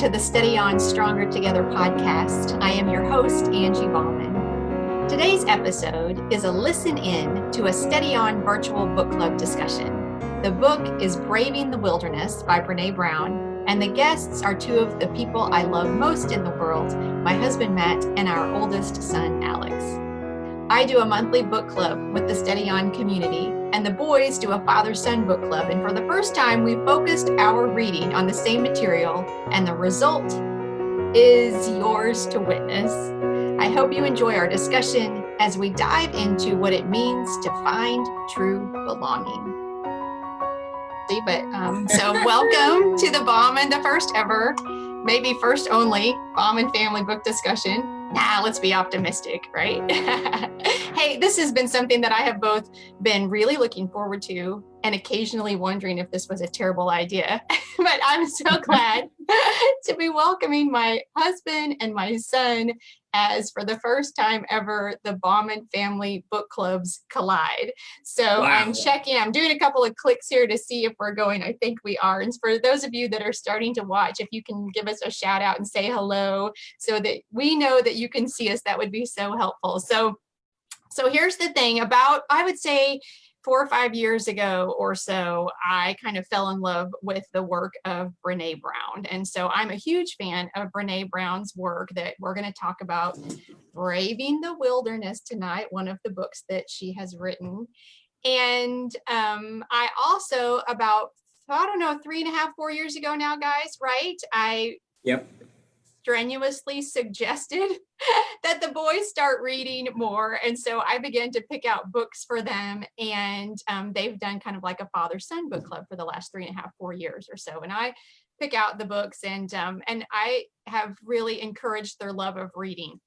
to the Steady On Stronger Together podcast. I am your host, Angie Baughman. Today's episode is a listen in to a Steady On virtual book club discussion. The book is Braving the Wilderness by Brene Brown, and the guests are two of the people I love most in the world, my husband Matt and our oldest son Alex. I do a monthly book club with the Steady On community, and the boys do a father-son book club. And for the first time, we focused our reading on the same material, and the result is yours to witness. I hope you enjoy our discussion as we dive into what it means to find true belonging. So welcome to the Baughman, the first ever, maybe first only Baughman family book discussion. Let's be optimistic, right? Hey, this has been something that I have both been really looking forward to and occasionally wondering if this was a terrible idea. But I'm so glad to be welcoming my husband and my son as, for the first time ever, the Baughman family book clubs collide. So wow. I'm doing a couple of clicks here to see if we're going. I think we are. And for those of you that are starting to watch, if you can give us a shout out and say hello so that we know that you can see us, that would be so helpful. So here's the thing. About, I would say, 4 or 5 years ago or so, I kind of fell in love with the work of Brene Brown. And so I'm a huge fan of Brene Brown's work that we're going to talk about, Braving the Wilderness tonight, one of the books that she has written. And I also, about, 3.5, 4 years ago now, guys, right? Yep. Strenuously suggested that the boys start reading more. And so I began to pick out books for them. And they've done kind of like a father-son book club for the last 3.5, 4 years or so. And I pick out the books and I have really encouraged their love of reading,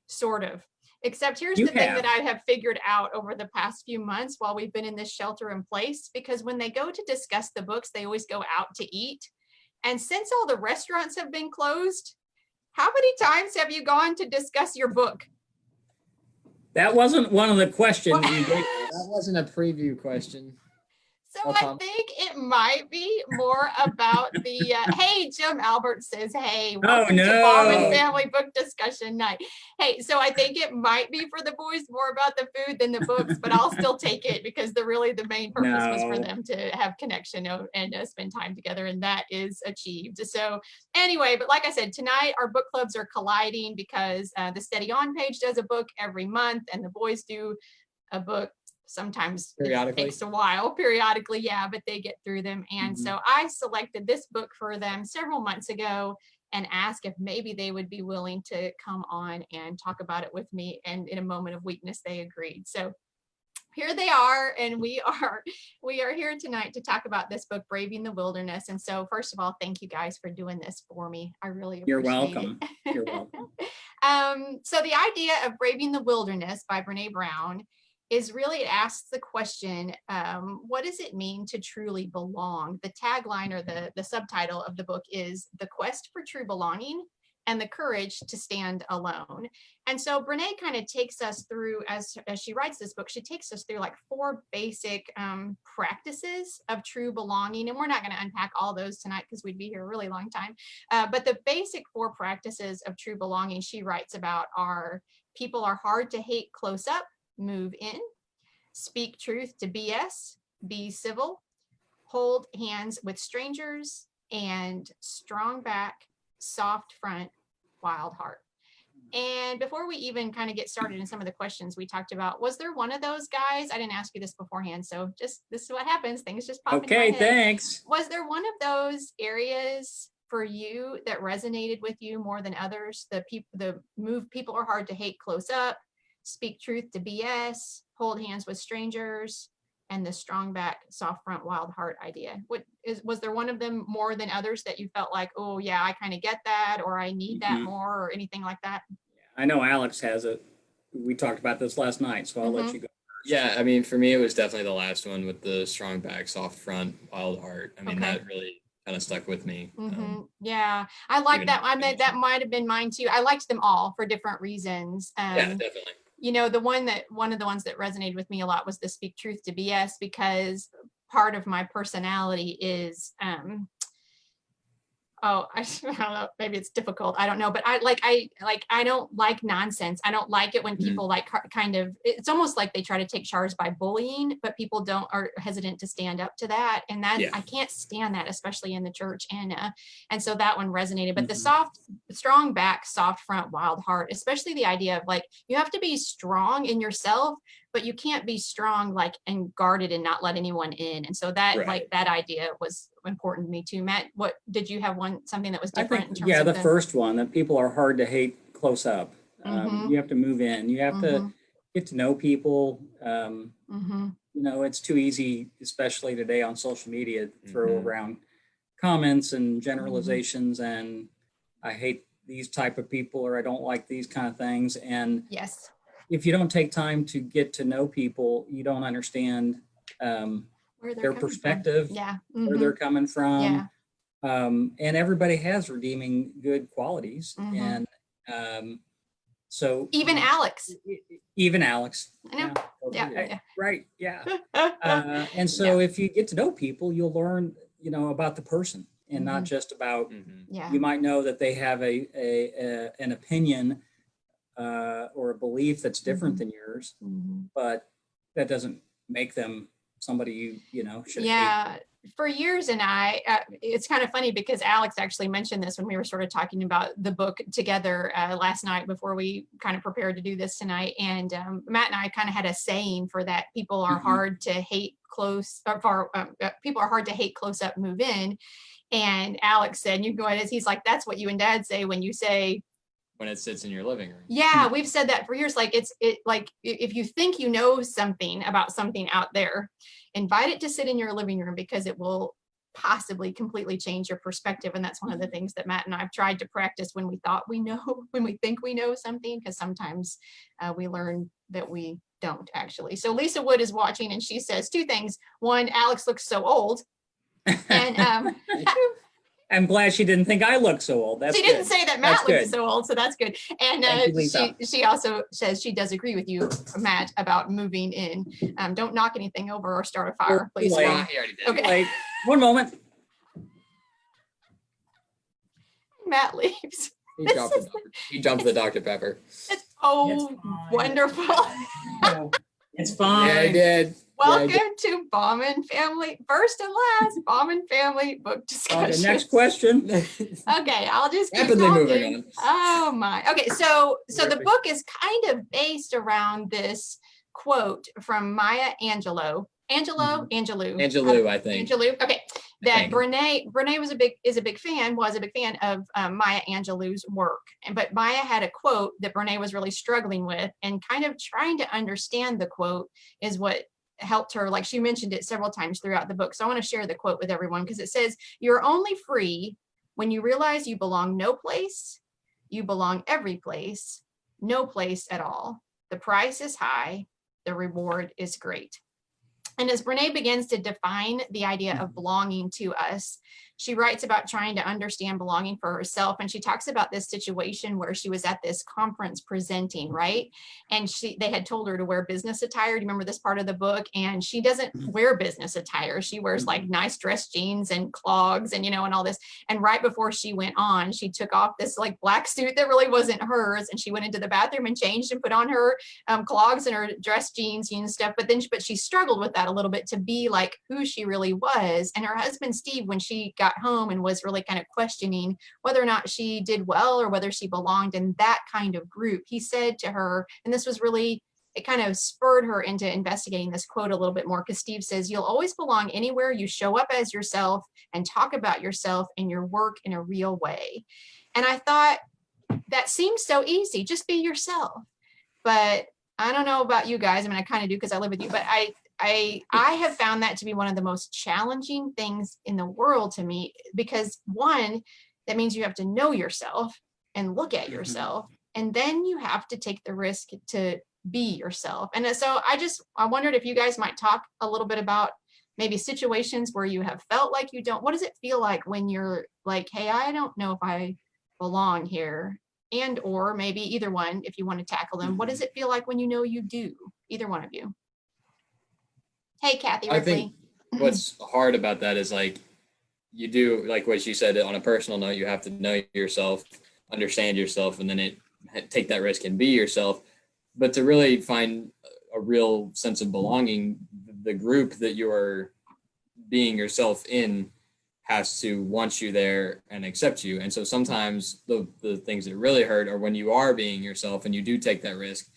sort of. Except here's the thing that I have figured out over the past few months while we've been in this shelter in place, because when they go to discuss the books, they always go out to eat. And since all the restaurants have been closed, how many times have you gone to discuss your book? That wasn't one of the questions you gave. That wasn't a preview question. So I think it might be more about the, hey, Jim Albert says, hey, welcome to Baughman family book discussion night. Hey, so I think it might be for the boys more about the food than the books, but I'll still take it because the main purpose was for them to have connection and spend time together, and that is achieved. So anyway, but like I said, tonight our book clubs are colliding because the Steady On page does a book every month, and the boys do a book. Sometimes it takes a while, periodically, yeah, but they get through them. And so I selected this book for them several months ago and asked if maybe they would be willing to come on and talk about it with me. And in a moment of weakness, they agreed. So here they are, and we are here tonight to talk about this book, Braving the Wilderness. And so first of all, thank you guys for doing this for me. I really appreciate it. You're welcome. So the idea of Braving the Wilderness by Brene Brown is really, it asks the question, what does it mean to truly belong? The tagline or the subtitle of the book is The Quest for True Belonging and the Courage to Stand Alone. And so Brene kind of takes us through, as she writes this book, she takes us through like 4 basic practices of true belonging. And we're not going to unpack all those tonight because we'd be here a really long time. But the basic 4 practices of true belonging she writes about are: people are hard to hate close up, move in, speak truth to BS, be civil, hold hands with strangers, and strong back, soft front, wild heart. And before we even kind of get started in some of the questions we talked about, was there one of those, guys? I didn't ask you this beforehand, so just this is what happines. Things just pop in my head. Okay, thanks. Was there one of those areas for you that resonated with you more than others? People are hard to hate close up, speak truth to BS, hold hands with strangers, and the strong back, soft front, wild heart idea. Was there one of them more than others that you felt like, oh yeah, I kind of get that, or I need that more, or anything like that? I know Alex has it. We talked about this last night, so I'll let you go first. Yeah, I mean, for me, it was definitely the last one with the strong back, soft front, wild heart. I mean, that really kind of stuck with me. Yeah, I like that. That might have been mine too. I liked them all for different reasons. Yeah, definitely. You know, one of the ones that resonated with me a lot was the speak truth to BS, because part of my personality is oh, I don't know, maybe it's difficult. I don't know, but I don't like nonsense. I don't like it when people like kind of, it's almost like they try to take charge by bullying, but people are hesitant to stand up to that. And that, I can't stand that, especially in the church. And so that one resonated, but the strong back, soft front, wild heart, especially the idea of like, you have to be strong in yourself, but you can't be strong like and guarded and not let anyone in. And so that like that idea was important to me too. Matt, what did you have something that was different? I think, the first one, that people are hard to hate close up. You have to move in. You have to get to know people. You know, it's too easy, especially today on social media, to throw around comments and generalizations and I hate these type of people or I don't like these kind of things. And if you don't take time to get to know people, you don't understand their perspective, where they're coming from. And everybody has redeeming good qualities. And so even Alex. I know. Right. Yeah. And so if you get to know people, you'll learn, you know, about the person and not just about, you might know that they have an opinion or a belief that's different than yours, but that doesn't make them somebody you know should hate. For years, and it's kind of funny because Alex actually mentioned this when we were sort of talking about the book together last night before we kind of prepared to do this tonight. And Matt and I kind of had a saying for that: people are hard to hate close, or far. People are hard to hate close up, move in. And Alex said, "You can go ahead." He's like, "That's what you and Dad say when you say." When it sits in your living room. Yeah, we've said that for years. Like like if you think you know something about something out there, invite it to sit in your living room because it will possibly completely change your perspective. And that's one of the things that Matt and I've tried to practice when we think we know something, because sometimes we learn that we don't actually. So Lisa Wood is watching and she says two things. One, Alex looks so old. And I'm glad she didn't think I look so old. She didn't say that Matt looked so old, so that's good. And she also says she does agree with you, Matt, about moving in. Don't knock anything over or start a fire, please. He already did. Okay. One moment. Matt leaves. He jumped the Dr. Pepper. It's wonderful. It's fine. Yeah, I did. Welcome to Baughman Family, first and last Baughman Family book discussion. Next question. Okay, I'll just keep rapidly talking. Moving on. Oh my. Okay, so the book is kind of based around this quote from Maya Angelou. Angelou, I think. Angelou. Okay. That Brene was a big fan of Maya Angelou's work. But Maya had a quote that Brene was really struggling with, and kind of trying to understand the quote is what helped her. Like, she mentioned it several times throughout the book. So I want to share the quote with everyone, because it says, "You're only free when you realize you belong no place, you belong every place, no place at all. The price is high, the reward is great." And as Brene begins to define the idea of belonging to us, she writes about trying to understand belonging for herself. And she talks about this situation where she was at this conference presenting, right? And they had told her to wear business attire. Do you remember this part of the book? And she doesn't wear business attire. She wears like nice dress jeans and clogs and, and all this. And right before she went on, she took off this like black suit that really wasn't hers. And she went into the bathroom and changed and put on her clogs and her dress jeans and stuff. But she struggled with that a little bit, to be like who she really was. And her husband, Steve, when she got home and was really kind of questioning whether or not she did well or whether she belonged in that kind of group, he said to her, and this was really, it kind of spurred her into investigating this quote a little bit more, because Steve says, "You'll always belong anywhere you show up as yourself and talk about yourself and your work in a real way." And I thought, that seems so easy, just be yourself. But I don't know about you guys. I mean, I kind of do because I live with you, but I have found that to be one of the most challenging things in the world to me, because one, that means you have to know yourself and look at yourself, and then you have to take the risk to be yourself. And so I wondered if you guys might talk a little bit about maybe situations where you have felt like you don't. What does it feel like when you're like, hey, I don't know if I belong here? And or maybe either one, if you want to tackle them. What does it feel like when you know you do? Either one of you. Hey, Kathy Ripley. I think what's hard about that is, like, you do, like what you said, on a personal note, you have to know yourself, understand yourself, and then take that risk and be yourself. But to really find a real sense of belonging, the group that you're being yourself in has to want you there and accept you. And so sometimes the things that really hurt are when you are being yourself and you do take that risk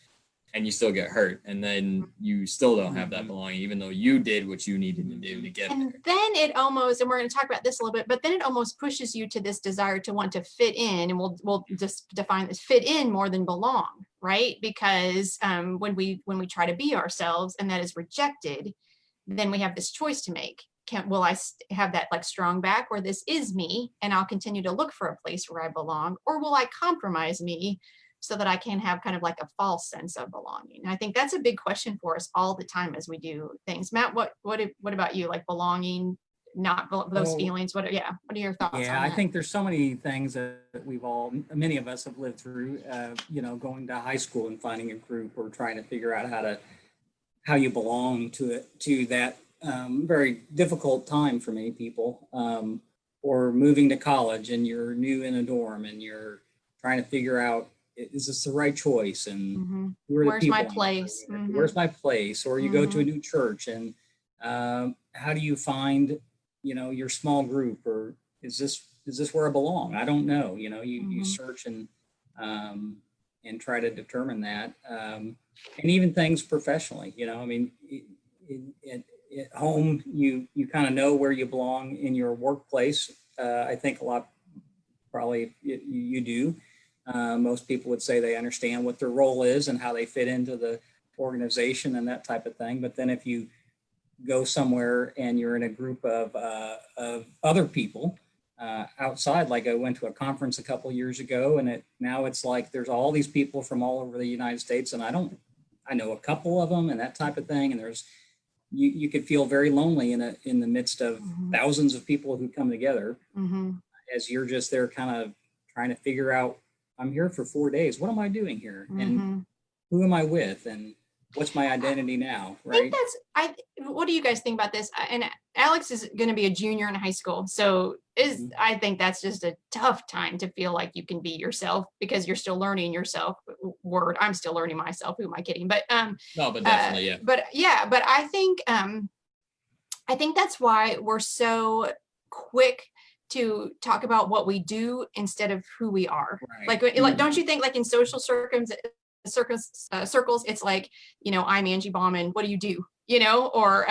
and you still get hurt, and then you still don't have that belonging, even though you did what you needed to do to get there. And then it almost, and we're going to talk about this a little bit, but then it almost pushes you to this desire to want to fit in, and we'll just define this: fit in more than belong, right? Because when we try to be ourselves and that is rejected, then we have this choice to make. Will I have that like strong back where this is me and I'll continue to look for a place where I belong, or will I compromise me so that I can have kind of like a false sense of belonging? And I think that's a big question for us all the time as we do things. Matt, what about you? Like belonging, not those feelings. What are your thoughts on that? I think there's so many things that many of us have lived through, going to high school and finding a group or trying to figure out how you belong to that very difficult time for many people, or moving to college and you're new in a dorm and you're trying to figure out, is this the right choice? And where's my place? Where's my place? Or you go to a new church and how do you find, your small group, or is this where I belong? I don't know. You search and try to determine that. And even things professionally, at home, you kind of know where you belong in your workplace. I think a lot, probably you do. Most people would say they understand what their role is and how they fit into the organization and that type of thing. But then if you go somewhere and you're in a group of other people outside, like I went to a conference a couple of years ago, and now it's like there's all these people from all over the United States, and I know a couple of them and that type of thing. And you could feel very lonely in the midst of thousands of people who come together, as you're just there kind of trying to figure out, I'm here for 4 days. What am I doing here? And who am I with? And what's my identity now? Right. What do you guys think about this? And Alex is going to be a junior in high school. So I think that's just a tough time to feel like you can be yourself because you're still learning yourself. I'm still learning myself. Who am I kidding? But no, but definitely, yeah. But I think that's why we're so quick to talk about what we do instead of who we are. Right. Like, don't you think, like in social circles, it's like, I'm Angie Baughman. What do you do? Or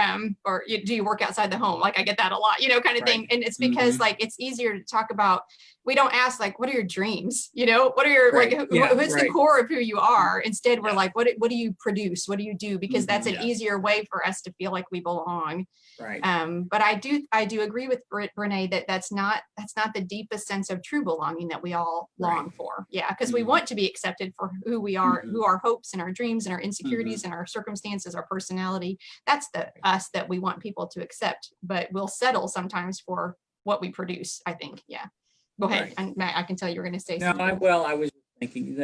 do you work outside the home? Like I get that a lot, kind of thing. And it's because like, it's easier to talk about, we don't ask like, what are your dreams? What are your, like, who's the core of who you are? Instead, we're like, what do you produce? What do you do? Because that's an easier way for us to feel like we belong. Right. But I do agree with Brene that that's not the deepest sense of true belonging that we all long for. Yeah. Because we want to be accepted for who we are, who our hopes and our dreams and our insecurities and our circumstances, our personality. That's the us that we want people to accept, but we'll settle sometimes for what we produce, I think. Yeah. Go ahead. And Matt, I can tell you were going to say something. I was thinking,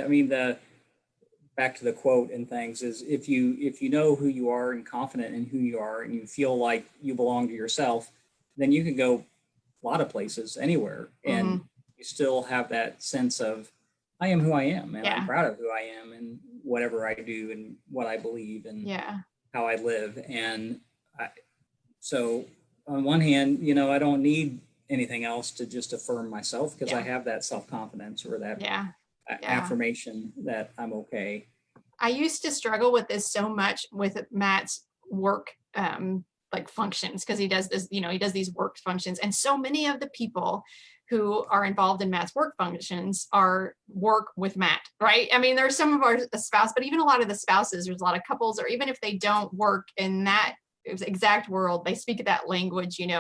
back to the quote and things is, if you know who you are and confident in who you are and you feel like you belong to yourself, then you can go a lot of places, anywhere, and you still have that sense of, I am who I am, and I'm proud of who I am and whatever I do and what I believe and how I live. And so on one hand, I don't need anything else to just affirm myself, because I have that self-confidence or that affirmation that I'm okay. I used to struggle with this so much with Matt's work like functions, because he does this, he does these work functions, and so many of the people who are involved in Matt's work functions work with Matt, right? I mean, there's some of our spouse, but even a lot of the spouses, there's a lot of couples, or even if they don't work in that exact world, they speak that language, and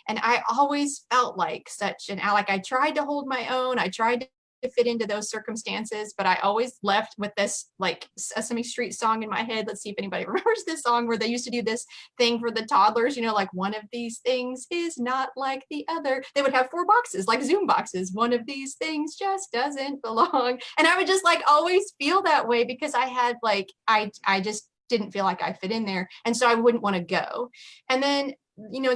I always felt like I tried to hold my own. I tried to fit into those circumstances, but I always left with this like Sesame Street song in my head. Let's see if anybody remembers this song, where they used to do this thing for the toddlers, like, one of these things is not like the other. They would have 4 boxes, like Zoom boxes. One of these things just doesn't belong. And I would just like always feel that way, because I had like, I just didn't feel like I fit in there. And so I wouldn't want to go. And then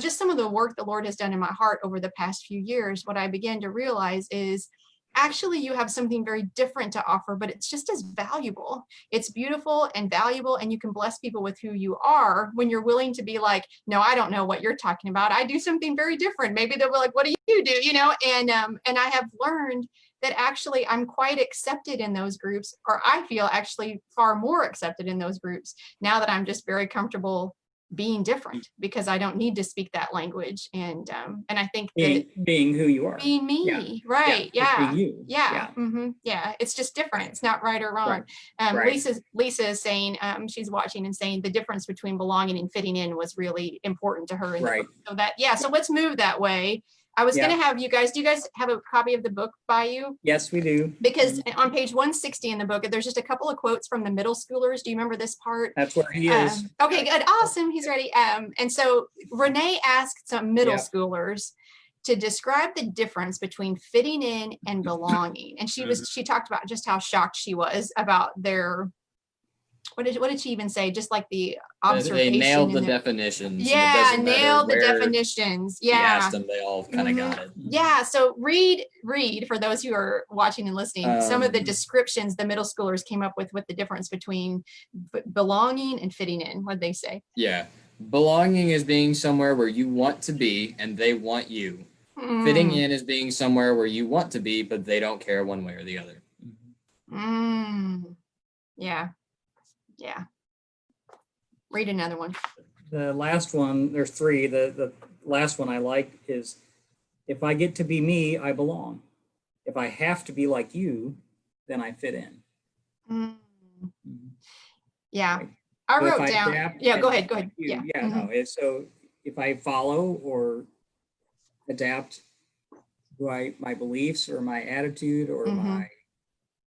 just some of the work the Lord has done in my heart over the past few years, what I began to realize is actually you have something very different to offer, but it's just as valuable. It's beautiful and valuable, and you can bless people with who you are when you're willing to be like, no, I don't know what you're talking about. I do something very different. Maybe they'll be like, what do you do? And I have learned that actually I'm quite accepted in those groups, or I feel actually far more accepted in those groups now that I'm just very comfortable being different, because I don't need to speak that language. And I think being who you are, being me, right? Yeah. Being you. Yeah. It's just different. It's not right or wrong. Lisa is saying, she's watching and saying the difference between belonging and fitting in was really important to her. So let's move that way. I was going to have you guys, do you guys have a copy of the book by you? Yes, we do. Because on page 160 in the book, there's just a couple of quotes from the middle schoolers. Do you remember this part? That's where he is. Okay, good. Awesome. He's ready. And so Renee asked some middle schoolers to describe the difference between fitting in and belonging. And she talked about just how shocked she was about their, what did she even say? Just like the observation. They nailed the definitions. Yeah, nailed the definitions. Yeah. He asked them, they all kind of got it. Yeah. So read for those who are watching and listening, some of the descriptions the middle schoolers came up with the difference between belonging and fitting in. What'd they say? Yeah. Belonging is being somewhere where you want to be and they want you. Fitting in is being somewhere where you want to be, but they don't care one way or the other. Yeah. Yeah. Read another one. The last one, there's three. The last one I like is, if I get to be me, I belong. If I have to be like you, then I fit in. Yeah. Right. I wrote down. Yeah, go ahead. Yeah. So if I follow or adapt my beliefs or my attitude or my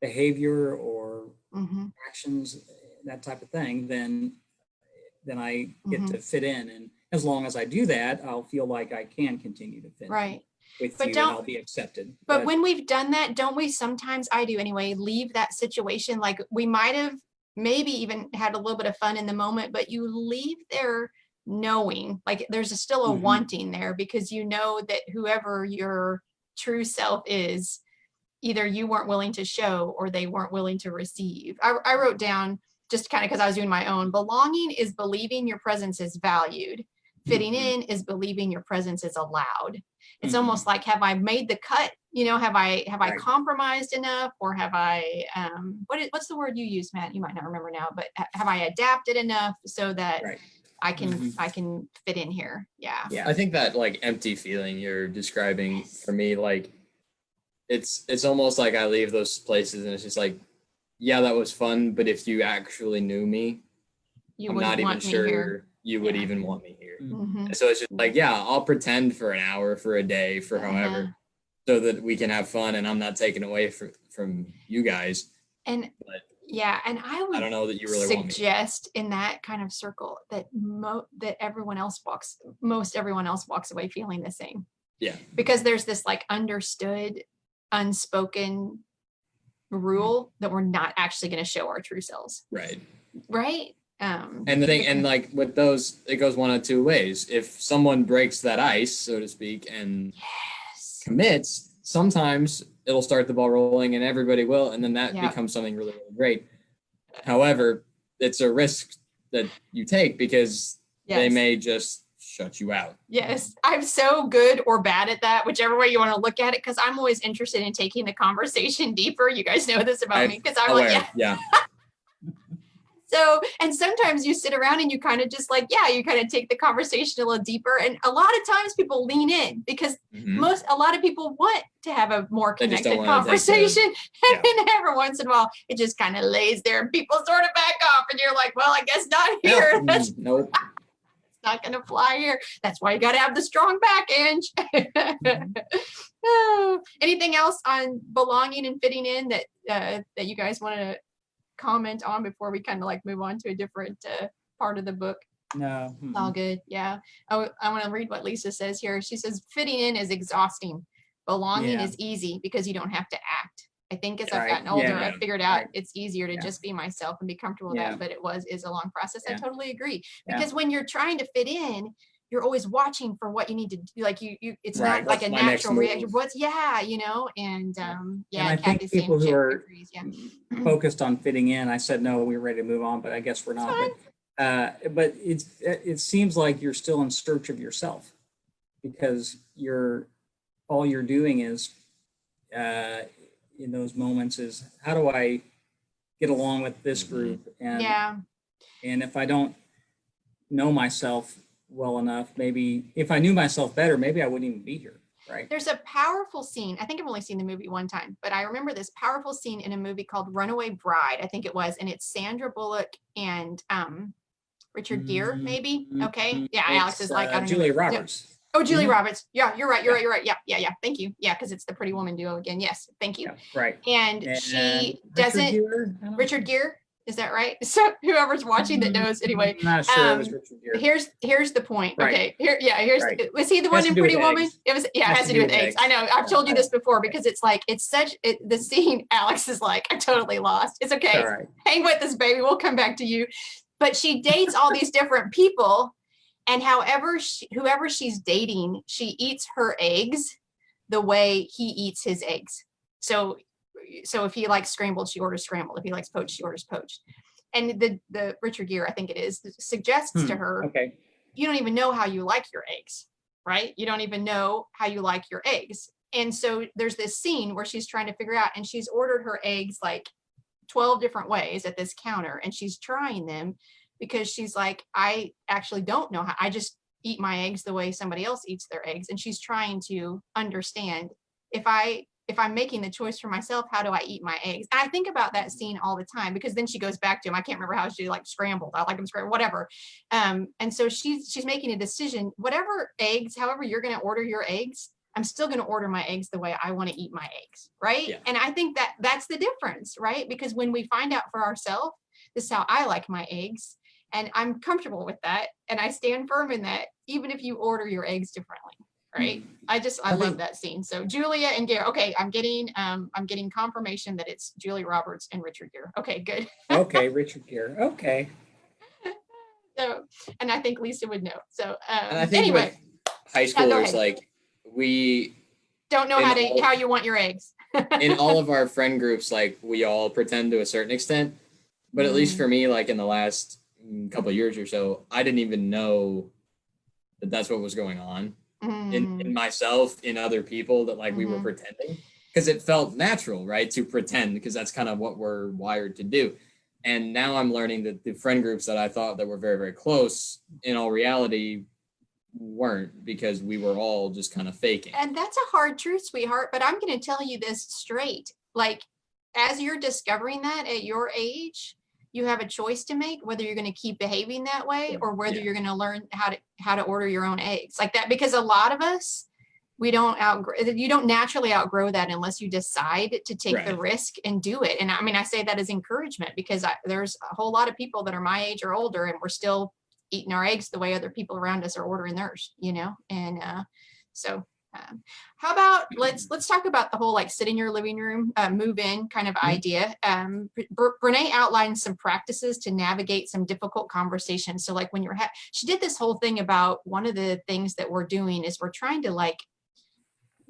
behavior or actions, that type of thing, then I get to fit in. And as long as I do that, I'll feel like I can continue to fit in with you, and I'll be accepted. But when we've done that, don't we sometimes, I do anyway, leave that situation, like we might have maybe even had a little bit of fun in the moment, but you leave there knowing, like there's still a wanting there, because you know that whoever your true self is, either you weren't willing to show or they weren't willing to receive. I wrote down, just kind of because I was doing my own, belonging is believing your presence is valued. Fitting in is believing your presence is allowed. It's almost like, have I made the cut? Have I compromised enough, or have I, what's the word you use, Matt? You might not remember now, but have I adapted enough so that I can fit in here? Yeah. I think that like empty feeling you're describing, for me, like it's almost like I leave those places and it's just like, yeah, that was fun, but if you actually knew me, I'm not even sure you would even want me here. So it's just like, yeah, I'll pretend for an hour, for a day, for however, so that we can have fun and I'm not taken away from you guys. And I would, I don't know that you really suggest in that kind of circle that that everyone else walks away feeling the same. Yeah. Because there's this like understood, unspoken rule that we're not actually going to show our true selves. Right. And the thing, and like with those, it goes one of two ways. If someone breaks that ice, so to speak, and commits, sometimes it'll start the ball rolling and everybody will, and then that becomes something really, really great. However, it's a risk that you take because they may just shut you out. Yes. I'm so good or bad at that, whichever way you want to look at it, because I'm always interested in taking the conversation deeper. You guys know this about me, because I'm like, So, and sometimes you sit around and you kind of just like, you kind of take the conversation a little deeper. And a lot of times people lean in because a lot of people want to have a more connected conversation. And then every once in a while, it just kind of lays there and people sort of back off and you're like, well, I guess not here. Nope. It's not going to fly here. That's why you got to have the strong back, Ange. Anything else on belonging and fitting in that you guys want to comment on before we kind of like move on to a different part of the book? No. It's all good. Yeah. I want to read what Lisa says here. She says, fitting in is exhausting. Belonging is easy because you don't have to act. I think as I've gotten older, I've figured out it's easier to just be myself and be comfortable with that, but is a long process. I totally agree. Because when you're trying to fit in, you're always watching for what you need to do. Like it's Right. not like What's a my next natural reaction. move? And And yeah, I think Kathy's people saying who are agrees. Yeah. focused on fitting in, I said, no, we're ready to move on, but I guess we're not. But it seems like you're still in search of yourself, because all you're doing is in those moments is, how do I get along with this group? And if I don't know myself well enough, maybe if I knew myself better, maybe I wouldn't even be here. Right. There's a powerful scene. I think I've only seen the movie one time, but I remember this powerful scene in a movie called Runaway Bride, I think it was, and it's Sandra Bullock and Richard Gere, maybe. Okay. Yeah, Alex is like, I don't know. Julia Roberts. Oh, Julia Roberts. Yeah, you're right. You're right. Yeah. Thank you. Yeah, because it's the Pretty Woman duo again. Yes, thank you. Yeah, right. And she doesn't. Richard Gere, is that right? So whoever's watching that knows. Anyway, I'm not sure it was Richard Gere. Here's the point. Right. Okay. Here's right. Was he the one in Pretty Woman? Eggs. It was. Yeah, it has to do with eggs. I know. I've told you this before, because it's like the scene. Alex is like, I totally lost. It's okay. All right. Hang with us, baby. We'll come back to you. But she dates all these different people. And whoever she's dating, she eats her eggs the way he eats his eggs. So if he likes scrambled, she orders scrambled. If he likes poached, she orders poached. And the Richard Gere, I think it is, suggests to her, okay, you don't even know how you like your eggs, right? You don't even know how you like your eggs. And so there's this scene where she's trying to figure out, and she's ordered her eggs like 12 different ways at this counter, and she's trying them, because she's like, I actually don't know how, I just eat my eggs the way somebody else eats their eggs. And she's trying to understand, if I'm making the choice for myself, how do I eat my eggs? And I think about that scene all the time, because then she goes back to him. I can't remember how she like scrambled. I like them scrambled, whatever. And so she's making a decision, whatever eggs, however you're going to order your eggs, I'm still going to order my eggs the way I want to eat my eggs. Right. Yeah. And I think that's the difference, right? Because when we find out for ourselves, this is how I like my eggs, and I'm comfortable with that, and I stand firm in that, even if you order your eggs differently, right? I love that scene. So Julia and Gere. Okay, I'm getting confirmation that it's Julia Roberts and Richard Gere. Okay, good. Okay, Richard Gere. Okay. So, and I think Lisa would know. So and I think anyway, with high schoolers, like, we don't know how you want your eggs. In all of our friend groups, like, we all pretend to a certain extent, but at least for me, like in the last couple of years or so, I didn't even know that that's what was going on in myself, in other people, that like we were pretending, because it felt natural, right, to pretend, because that's kind of what we're wired to do. And now I'm learning that the friend groups that I thought that were very, very close, in all reality, weren't, because we were all just kind of faking. And that's a hard truth, sweetheart, but I'm going to tell you this straight. Like, as you're discovering that at your age, you have a choice to make, whether you're going to keep behaving that way or whether you're going to learn how to order your own eggs like that. Because a lot of us, you don't naturally outgrow that unless you decide to take the risk and do it. And I mean, I say that as encouragement, because there's a whole lot of people that are my age or older, and we're still eating our eggs the way other people around us are ordering theirs, And so how about let's talk about the whole like sit in your living room, move in kind of idea. Brene outlined some practices to navigate some difficult conversations. So like when she did this whole thing about, one of the things that we're doing is we're trying to like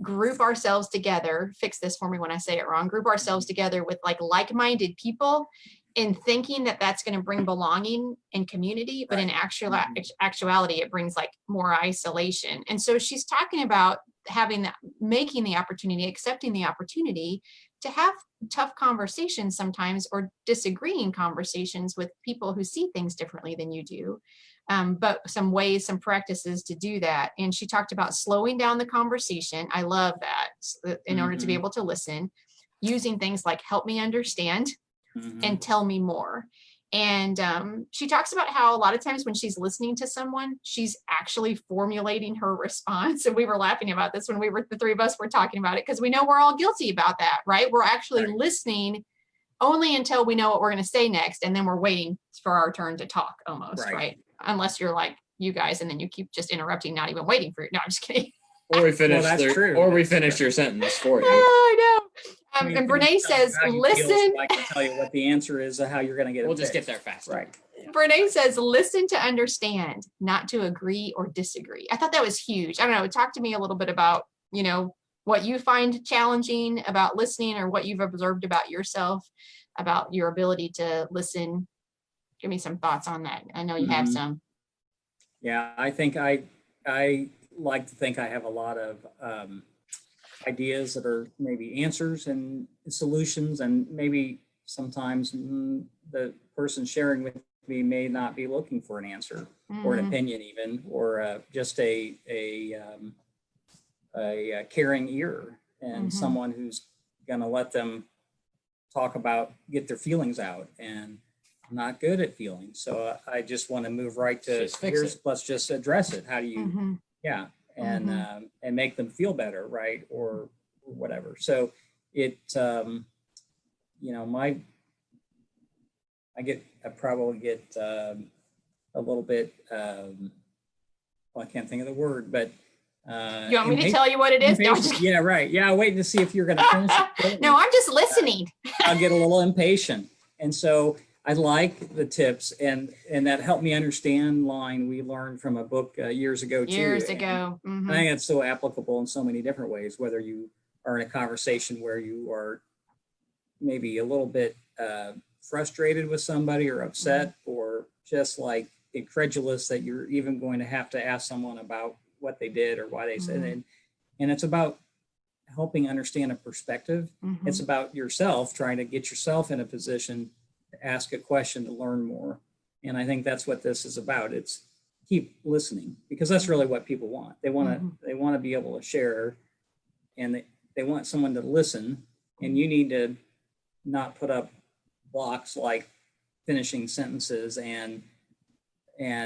group ourselves together, fix this for me when I say it wrong, group ourselves together with like-minded people, in thinking that that's going to bring belonging and community, but in actuality, it brings like more isolation. And so she's talking about accepting the opportunity to have tough conversations sometimes, or disagreeing conversations with people who see things differently than you do. But some practices to do that. And she talked about slowing down the conversation. I love that, in order to be able to listen, using things like help me understand and tell me more. And she talks about how a lot of times when she's listening to someone, she's actually formulating her response. And we were laughing about this when the three of us were talking about it, because we know we're all guilty about that, right? We're actually listening only until we know what we're going to say next. And then we're waiting for our turn to talk almost, right? Unless you're like you guys, and then you keep just interrupting, not even waiting for it. No, I'm just kidding. Or we finish your sentence for you. I know. And Brene says, listen. I can tell you what the answer is, how you're going to get it. We'll just get there fast. Right. Brene says, listen to understand, not to agree or disagree. I thought that was huge. I don't know. Talk to me a little bit about, what you find challenging about listening, or what you've observed about yourself, about your ability to listen. Give me some thoughts on that. I know you have some. Yeah, I think I like to think I have a lot of ideas that are maybe answers and solutions, and maybe sometimes the person sharing with me may not be looking for an answer or an opinion even, or just a caring ear, and someone who's going to let them get their feelings out. And I'm not good at feelings, so I just want to move right to let's just address it. How do you and make them feel better, right, or whatever. So it I probably get a little bit I can't think of the word, but you want me to tell you what it is? No, yeah, right. Yeah, waiting to see if you're going to finish it. No, I'm just listening. I'll get a little impatient. And so I like the tips, and that helped me understand line we learned from a book years ago too. Years ago. I think it's so applicable in so many different ways, whether you are in a conversation where you are maybe a little bit frustrated with somebody or upset, or just like incredulous that you're even going to have to ask someone about what they did or why they said it. And it's about helping understand a perspective. It's about yourself, trying to get yourself in a position to ask a question, to learn more. And I think that's what this is about. It's keep listening, because that's really what people want. They want to be able to share, and they want someone to listen, and you need to not put up blocks like finishing sentences and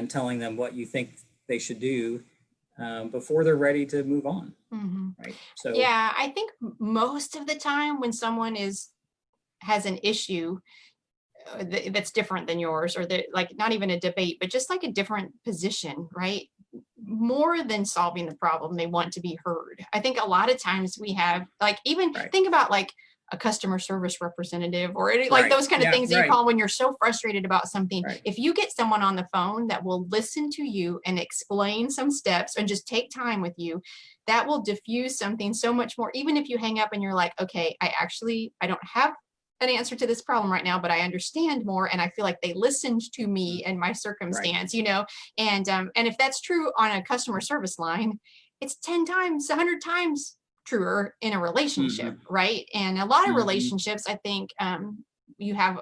telling them what you think they should do before they're ready to move on. Right. So yeah, I think most of the time when someone has an issue that's different than yours, or like not even a debate, but just like a different position, right? More than solving the problem, they want to be heard. I think a lot of times we have, like, even think about like a customer service representative, or like those kind of things that you call when you're so frustrated about something. If you get someone on the phone that will listen to you and explain some steps and just take time with you, that will diffuse something so much more. Even if you hang up and you're like, okay, I don't have an answer to this problem right now, but I understand more, and I feel like they listened to me and my circumstance, and if that's true on a customer service line, it's 10 times, 100 times truer in a relationship, right? And a lot of relationships, I think, you have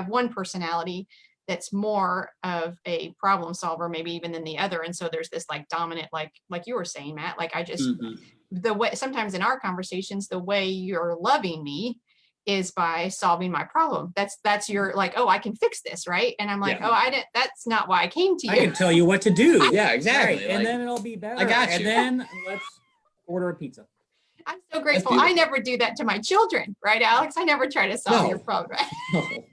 one personality that's more of a problem solver, maybe even than the other, and so there's this like dominant, like you were saying, Matt, like I just the way sometimes in our conversations, the way you're loving me is by solving my problem. That's your like, oh, I can fix this, right? And I'm like, that's not why I came to you. I can tell you what to do. Yeah, exactly. Right. And then it'll be better. I got you. And then let's order a pizza. I'm so grateful. I never do that to my children, right, Alex? I never try to solve your problem, right? No.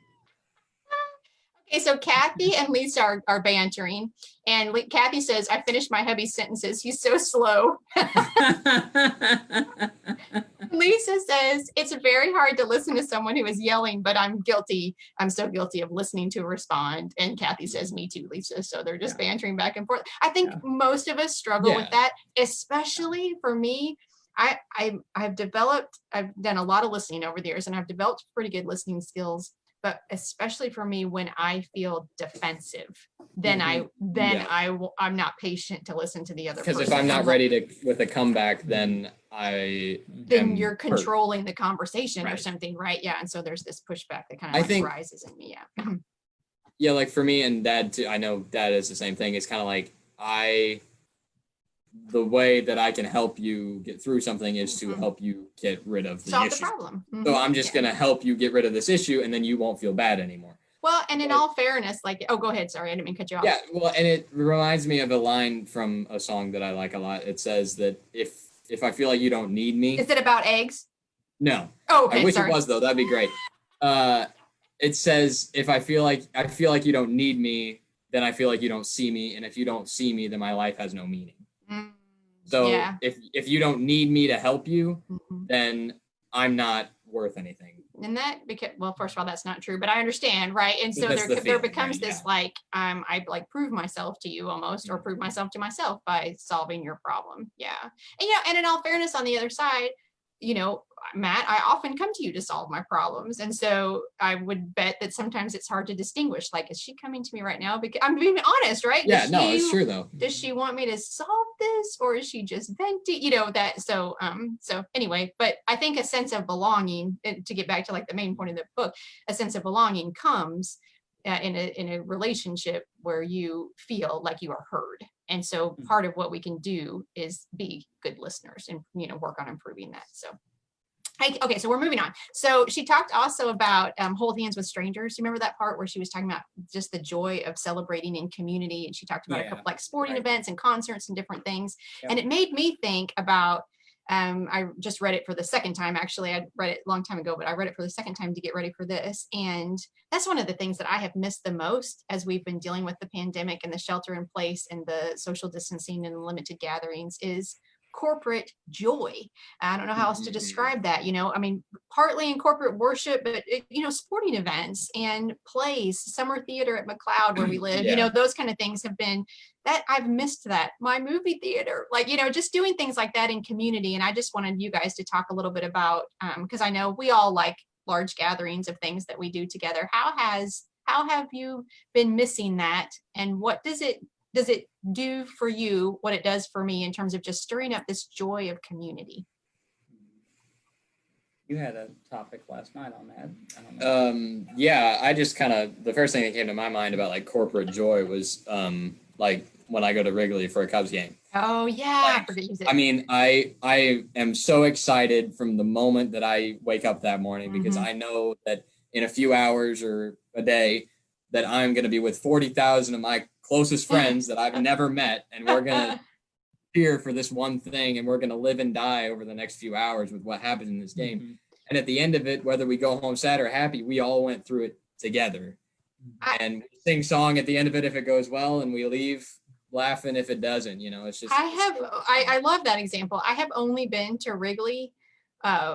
Okay, so Kathy and Lisa are bantering, and Kathy says, I finished my hubby's sentences. He's so slow. Lisa says, it's very hard to listen to someone who is yelling, but I'm guilty. I'm so guilty of listening to respond. And Kathy says, me too, Lisa. So they're just bantering back and forth. I think most of us struggle with that, especially for me. I've done a lot of listening over the years, and I've developed pretty good listening skills. But especially for me, when I feel defensive, then I'm not patient to listen to the other person. Because if I'm not ready with a comeback, then you're controlling the conversation or something, right? Yeah, and so there's this pushback that kind of rises in me. Yeah. Yeah, like for me and Dad too. I know Dad is the same thing. It's kind of like the way that I can help you get through something is to help you get rid of the issue. Solve the problem. So I'm just going to help you get rid of this issue, and then you won't feel bad anymore. Well, and in all fairness, like, go ahead. Sorry, I didn't mean to cut you off. Yeah, well, and it reminds me of a line from a song that I like a lot. It says that if I feel like you don't need me. Is it about eggs? No. Oh, okay. I wish it was, though. That'd be great. It says, if I feel like you don't need me, then I feel like you don't see me. And if you don't see me, then my life has no meaning. So if you don't need me to help you, then I'm not worth anything. And that, because, well, first of all, that's not true, but I understand, right? And so That's there the there feeling, becomes right? this like, I like prove myself to you almost, or prove myself to myself by solving your problem. Yeah. And and in all fairness, on the other side, Matt, I often come to you to solve my problems. And so I would bet that sometimes it's hard to distinguish, like, is she coming to me right now? Because I'm being honest, right? Yeah, no, it's true though. Does she want me to solve this, or is she just venting? That. So anyway, but I think a sense of belonging, to get back to like the main point of the book, a sense of belonging comes in a relationship where you feel like you are heard. And so part of what we can do is be good listeners and work on improving that. So okay, so we're moving on. So she talked also about hold hands with strangers. You remember that part where she was talking about just the joy of celebrating in community, and she talked about a couple like sporting events and concerts and different things. Yep. And it made me think about, I just read it for the second time. Actually, I read it a long time ago, but I read it for the second time to get ready for this. And that's one of the things that I have missed the most as we've been dealing with the pandemic and the shelter in place and the social distancing and limited gatherings is corporate joy. I don't know how else to describe that. I mean, partly in corporate worship, but sporting events and plays, summer theater at MacLeod where we live, those kind of things have been that I've missed that. My movie theater, like, just doing things like that in community. And I just wanted you guys to talk a little bit about, because I know we all like large gatherings of things that we do together. How have you been missing that? And what does it do for you what it does for me in terms of just stirring up this joy of community? You had a topic last night on that. I don't know. Yeah, I just the first thing that came to my mind about like corporate joy was like when I go to Wrigley for a Cubs game. Oh yeah. I mean, I am so excited from the moment that I wake up that morning because I know that in a few hours or a day that I'm going to be with 40,000 of my closest friends that I've never met, and we're going to cheer for this one thing, and we're going to live and die over the next few hours with what happens in this game. And at the end of it, whether we go home sad or happy, we all went through it together. And we sing song at the end of it if it goes well, and we leave laughing if it doesn't. It's just I love that example. I have only been to Wrigley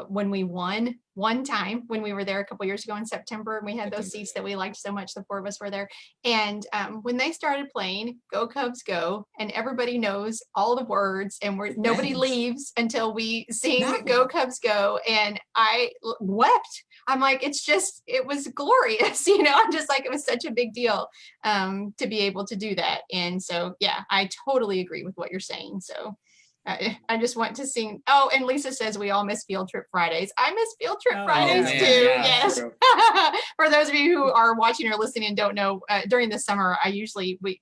when we won one time when we were there a couple years ago in September, and we had those seats that we liked so much. The four of us were there. And when they started playing Go Cubs Go, and everybody knows all the words, and nobody leaves until we sing Go Cubs Go. And I wept. I'm like, it was glorious. I'm just like, it was such a big deal to be able to do that. And so, yeah, I totally agree with what you're saying. So I just want to sing. Oh, and Lisa says we all miss Field Trip Fridays. I miss Field Trip Fridays too. Yeah, yes. For those of you who are watching or listening and don't know, during the summer,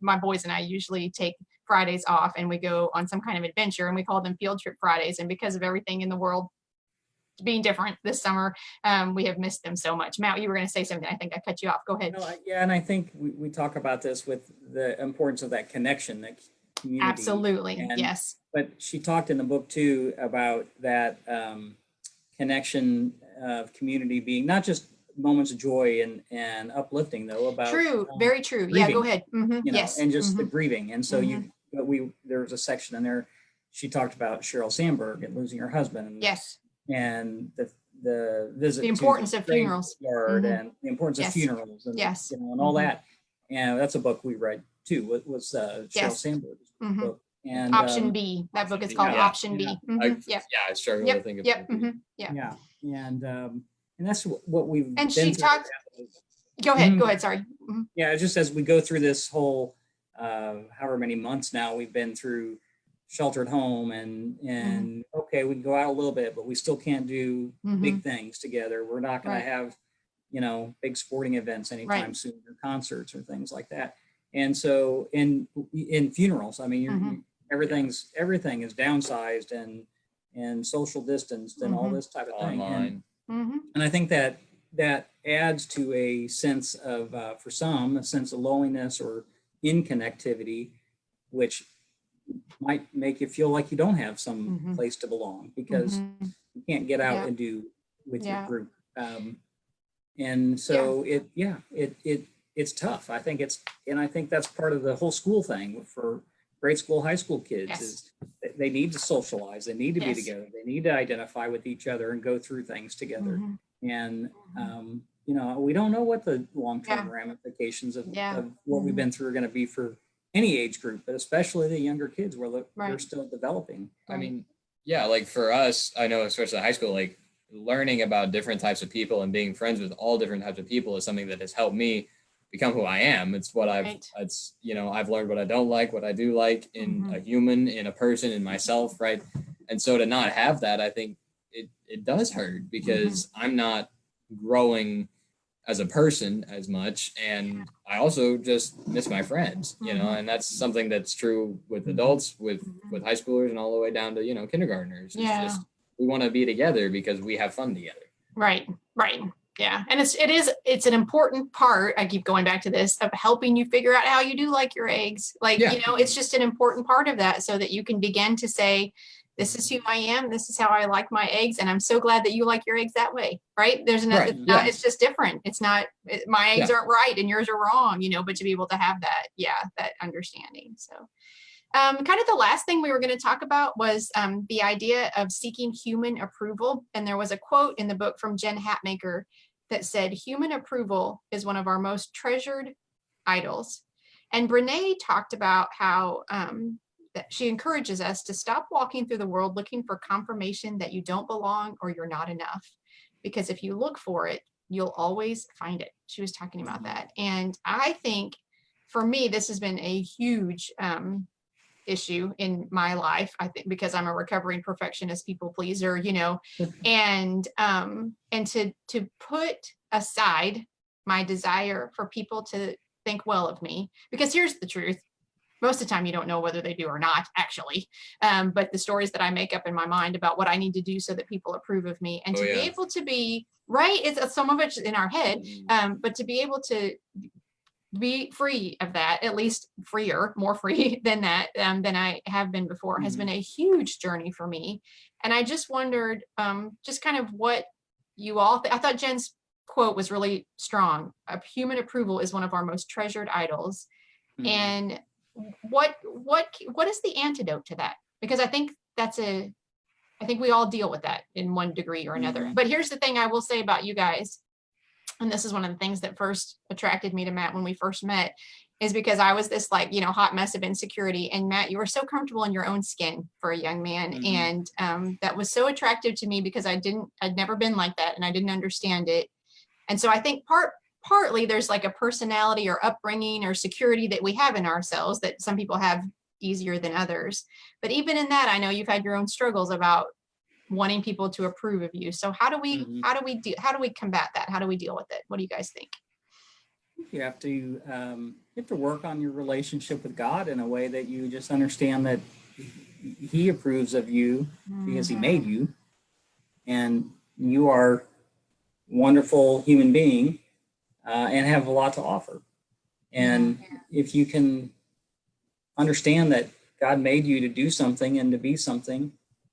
my boys and I usually take Fridays off, and we go on some kind of adventure, and we call them Field Trip Fridays. And because of everything in the world being different this summer, we have missed them so much. Matt, you were going to say something. I think I cut you off. Go ahead. No, and I think we talk about this with the importance of that connection, that community. Absolutely. Yes. But she talked in the book too about that connection of community being not just moments of joy and uplifting, though, about true, very true. grieving, yeah, go ahead. Yes. And just the grieving. And so there was a section in there. She talked about Sheryl Sandberg and losing her husband. And, yes. And the visit, the importance of funerals, and the importance of funerals, and and all that. And that's a book we read too. It was Sheryl Sandberg's book. And Option B. That book is called Option B. I struggle to think of it. And that's what we've and been she through. talked. Go ahead. Sorry. Yeah, just as we go through this whole however many months now we've been through shelter at home, and okay, we can go out a little bit, but we still can't do big things together. We're not going to have big sporting events anytime soon, or concerts or things like that. And so in funerals, I mean, everything is downsized and social distanced and all this type of thing. Online. And I think that adds to a sense of, for some, a sense of loneliness or inconnectivity, which might make you feel like you don't have some place to belong because you can't get out and do with your group. And so it's tough. I think that's part of the whole school thing for grade school, high school kids is they need to socialize. They need to be together. They need to identify with each other and go through things together. And, we don't know what the long-term ramifications of what we've been through are going to be for any age group, but especially the younger kids where they're still developing. I mean, like for us, I know, especially in high school, like learning about different types of people and being friends with all different types of people is something that has helped me become who I am. It's what I've learned what I don't like, what I do like in a human, in a person, in myself. Right. And so to not have that, I think it does hurt because I'm not growing as a person as much. And I also just miss my friends, and that's something that's true with adults, with high schoolers and all the way down to, kindergartners. It's just, we want to be together because we have fun together. Right. Yeah. And it's an important part. I keep going back to this of helping you figure out how you do like your eggs. Like, it's just an important part of that so that you can begin to say, this is who I am. This is how I like my eggs. And I'm so glad that you like your eggs that way. Right. There's another, it's just different. It's not, my eggs aren't right and yours are wrong, but to be able to have that, that understanding. So kind of the last thing we were going to talk about was the idea of seeking human approval. And there was a quote in the book from Jen Hatmaker that said, human approval is one of our most treasured idols. And Brene talked about how that she encourages us to stop walking through the world looking for confirmation that you don't belong or you're not enough. Because if you look for it, you'll always find it. She was talking about that. And I think for me, this has been a huge issue in my life, I think, because I'm a recovering perfectionist, people pleaser, and to put aside my desire for people to think well of me, because here's the truth. Most of the time you don't know whether they do or not, actually. But the stories that I make up in my mind about what I need to do so that people approve of me, and to be able to be right, it's some of it's in our head, but to be able to be free of that, at least more free than that, than I have been before, has been a huge journey for me. And I just wondered, just kind of what you all, I thought Jen's quote was really strong. Human approval is one of our most treasured idols. And what is the antidote to that? Because I think I think we all deal with that in one degree or another. But here's the thing I will say about you guys. And this is one of the things that first attracted me to Matt when we first met, is because I was this hot mess of insecurity. And Matt, you were so comfortable in your own skin for a young man. And that was so attractive to me because I'd never been like that and I didn't understand it. And so I think partly there's like a personality or upbringing or security that we have in ourselves that some people have easier than others. But even in that, I know you've had your own struggles about wanting people to approve of you. So how do we combat that? How do we deal with it? What do you guys think? You have to work on your relationship with God in a way that you just understand that he approves of you because he made you, and you are a wonderful human being and have a lot to offer. And if you can understand that God made you to do something and to be something,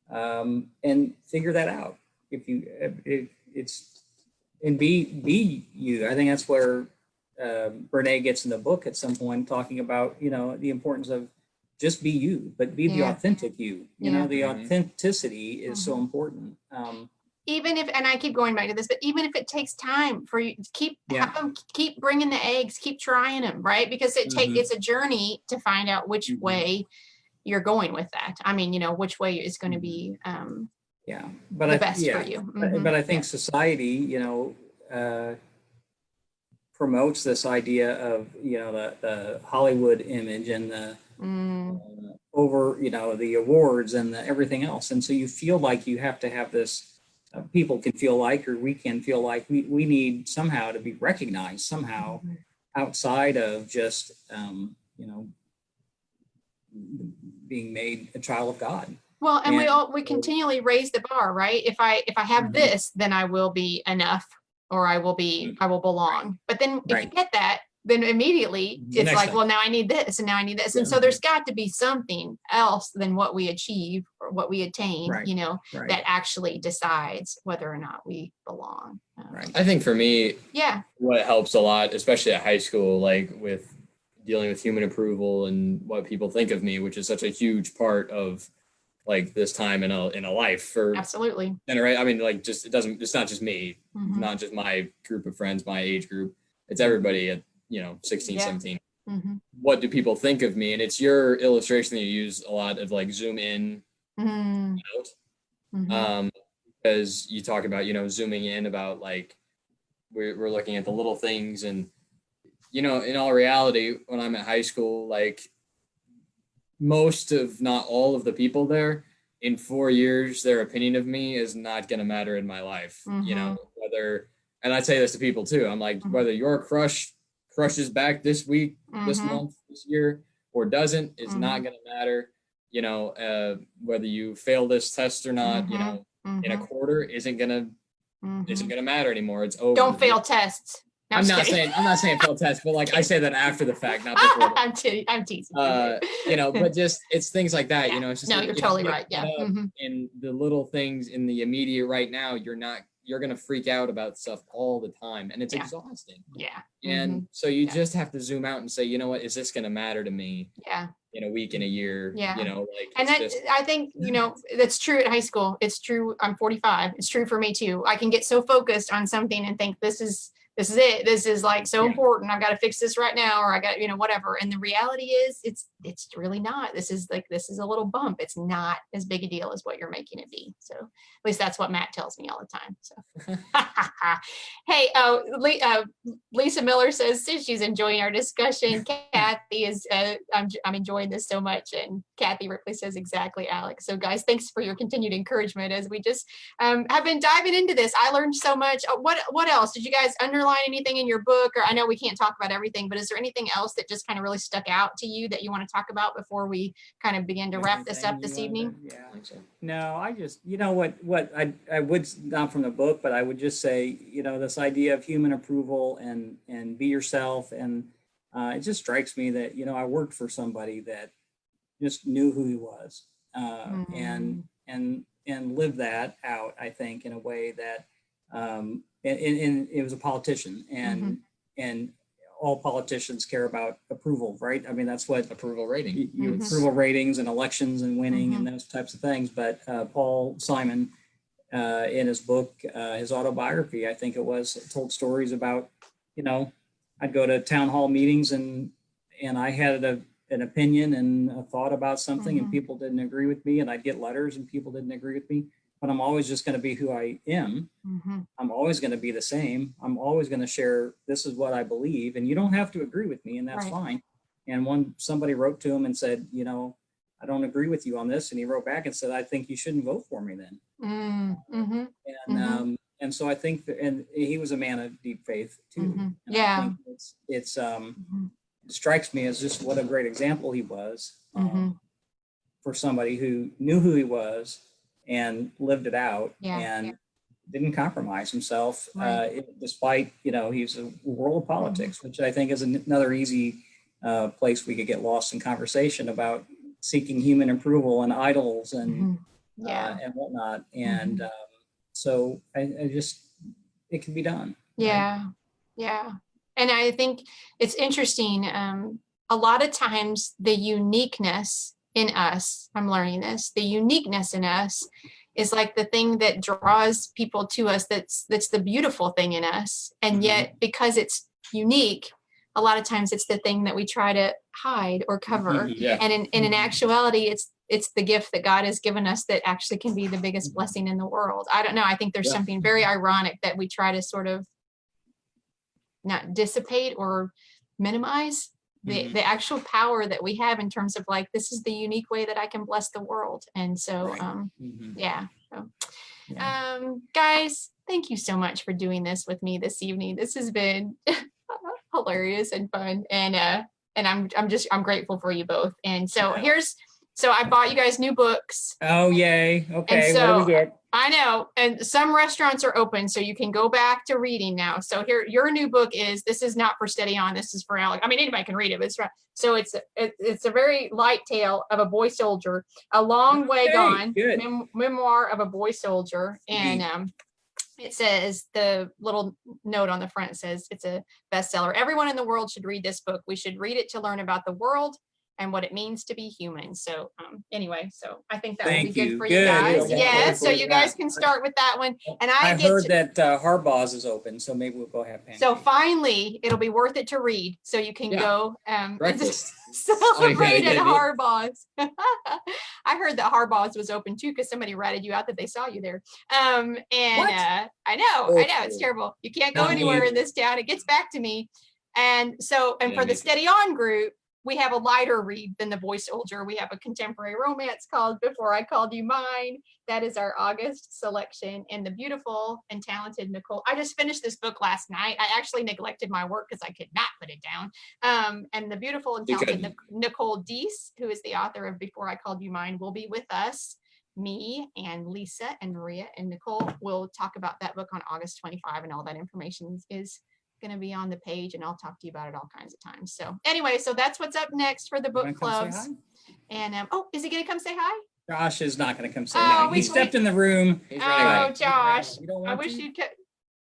and figure that out. Be you. I think that's where Brene gets in the book at some point, talking about the importance of just be you, but be the authentic you. The authenticity is so important. Even if, and I keep going back to this, but even if it takes time for you, keep bringing the eggs, keep trying them, right? Because it's a journey to find out which way you're going with that. I mean, which way is going to be the best for you. But I think society, promotes this idea of, the Hollywood image and the over, the awards and the everything else. And so you feel like you have to have this, people can feel like, or we can feel like we need somehow to be recognized somehow outside of just, being made a child of God. Well, and we continually raise the bar, right? If I have this, then I will be enough, or I will belong. But then if you get that, then immediately it's like, well, now I need this and now I need this. And so there's got to be something else than what we achieve or what we attain, that actually decides whether or not we belong. I think for me, what helps a lot, especially at high school, like with dealing with human approval and what people think of me, which is such a huge part of like this time in a life for Absolutely. generate. I mean, like just it's not just me, not just my group of friends, my age group. It's everybody at 16, 17. What do people think of me? And it's your illustration that you use a lot of, like zoom in, out. Because you talk about, zooming in about like we're looking at the little things, and in all reality, when I'm at high school, like most of not all of the people there in 4 years, their opinion of me is not going to matter in my life. Whether, and I say this to people too, I'm like, whether your crush crushes back this week, this month, this year, or doesn't, is not going to matter. Whether you fail this test or not, in a quarter isn't gonna matter anymore. It's over. Don't fail tests. No, I'm not saying fail tests, but like I say that after the fact, not before. I'm teasing. But just it's things like that. It's just, no, you're totally right. Yeah. In the little things in the immediate right now, you're gonna freak out about stuff all the time, and it's exhausting. Yeah. And so you just have to zoom out and say, you know what, is this gonna matter to me? Yeah. In a week, in a year, and I think, that's true at high school. It's true. I'm 45. It's true for me too. I can get so focused on something and think this is it. This is like so important. I've got to fix this right now, or I got, whatever. And the reality is it's really not. This is a little bump. It's not as big a deal as what you're making it be. So at least that's what Matt tells me all the time. So, hey, Lisa Miller says she's enjoying our discussion. Kathy is, I'm enjoying this so much. And Kathy Ripley says exactly, Alex. So guys, thanks for your continued encouragement as we just have been diving into this. I learned so much. What else? Did you guys underline anything in your book? Or I know we can't talk about everything, but is there anything else that just kind of really stuck out to you that you want to talk about before we kind of begin to wrap this up this evening? No, I just, what I would, not from the book, but I would just say, this idea of human approval and be yourself. And it just strikes me that, I worked for somebody that just knew who he was and lived that out, I think, in a way that, and it was a politician, and all politicians care about approval, right? I mean, that's what approval rating, approval ratings and elections and winning and those types of things. But Paul Simon, in his book, his autobiography, I think it was, told stories about, I'd go to town hall meetings and I had an opinion and a thought about something and people didn't agree with me, and I'd get letters and people didn't agree with me. But I'm always just going to be who I am. I'm always going to be the same. I'm always going to share, this is what I believe, and you don't have to agree with me, and that's fine. And somebody wrote to him and said, I don't agree with you on this. And he wrote back and said, I think you shouldn't vote for me then. And so I think and he was a man of deep faith too. I think it strikes me as just what a great example he was for somebody who knew who he was and lived it out and didn't compromise himself, despite, he's a world of politics, which I think is another easy place we could get lost in conversation about seeking human approval and idols and whatnot. And so I just, it can be done. Yeah. And I think it's interesting. A lot of times the uniqueness in us, I'm learning this, the uniqueness in us is like the thing that draws people to us. That's the beautiful thing in us. And yet, because it's unique, a lot of times it's the thing that we try to hide or cover. And in actuality, it's the gift that God has given us that actually can be the biggest blessing in the world. I don't know. I think there's something very ironic that we try to sort of not dissipate or minimize the actual power that we have in terms of like, this is the unique way that I can bless the world. And so, guys, thank you so much for doing this with me this evening. This has been hilarious and fun. And I'm grateful for you both. And so so I bought you guys new books. Oh, yay. Okay. And so, what do we get? I know. And some restaurants are open, so you can go back to reading now. So here, your new book this is not for Steady On. This is for Alex. I mean, anybody can read it, but so it's a very light tale of a boy soldier, a long way gone, memoir of a boy soldier. And it says, the little note on the front says it's a bestseller. Everyone in the world should read this book. We should read it to learn about the world and what it means to be human. So anyway, so I think that Thank will be good you. for Good. you guys. Yeah, Yes, so forward you to guys that. can start with that one. And I get heard to, that Harbaugh's is open, so maybe we'll go have pancakes. so finally, it'll be worth it to read. So you can go and Breakfast. celebrate at Yeah. Harbaugh's. I heard that Harbaugh's was open too because somebody ratted you out that they saw you there. What? I know, it's terrible. You can't go Not anywhere me. in this town. It gets back to me. And so, and Yeah, for the me too. Steady On group, we have a lighter read than the Boy Soldier. We have a contemporary romance called Before I Called You Mine. That is our August selection. And the beautiful and talented Nicole. I just finished this book last night. I actually neglected my work because I could not put it down. And the beautiful and talented Nicole Deese, who is the author of Before I Called You Mine, will be with us. Me and Lisa and Maria and Nicole will talk about that book on August 25, and all that information is going to be on the page, and I'll talk to you about it all kinds of times. So anyway, so that's what's up next for the book clubs. And is he going to come say hi? Josh is not going to come say Oh, hi. He stepped in the room. Oh, Josh, You don't I want wish to? you'd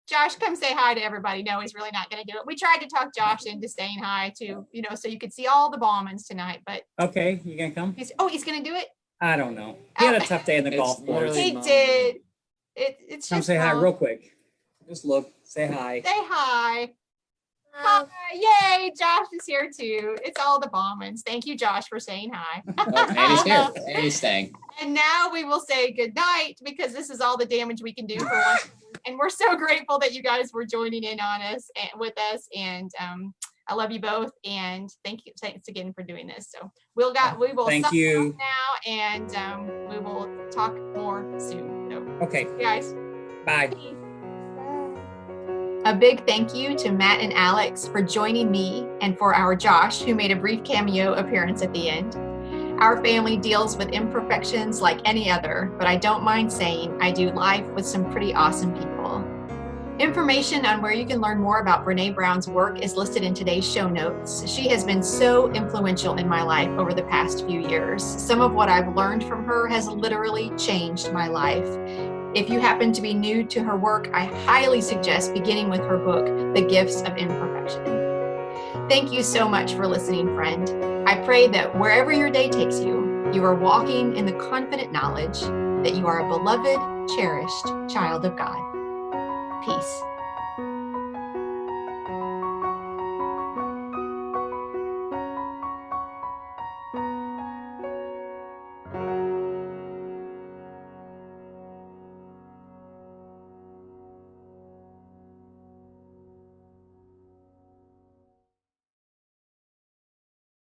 Josh, come say hi to everybody. No, he's really not going to do it. We tried to talk Josh into saying hi to, so you could see all the Baughmans tonight, but Okay, you going to come? he's going to do it. I don't know. He had a tough day in the It's golf course. literally- He did. It's Come just say hi wrong. real quick. Just look, say hi. Say hi. Hi. Yay, Josh is here too. It's all the Baughmans. Thank you, Josh, for saying hi. Oh, Annie's here. Annie's staying. And now we will say good night, because this is all the damage we can do for one. And we're so grateful that you guys were joining in on us and with us. And I love you both. And thanks again for doing this. So we will Thank sign you. off now, and we will talk more soon. So, Okay, guys. bye. A big thank you to Matt and Alex for joining me, and for our Josh, who made a brief cameo appearance at the end. Our family deals with imperfections like any other, but I don't mind saying I do life with some pretty awesome people. Information on where you can learn more about Brene Brown's work is listed in today's show notes. She has been so influential in my life over the past few years. Some of what I've learned from her has literally changed my life. If you happen to be new to her work, I highly suggest beginning with her book, The Gifts of Imperfection. Thank you so much for listening, friend. I pray that wherever your day takes you, you are walking in the confident knowledge that you are a beloved, cherished child of God. Peace.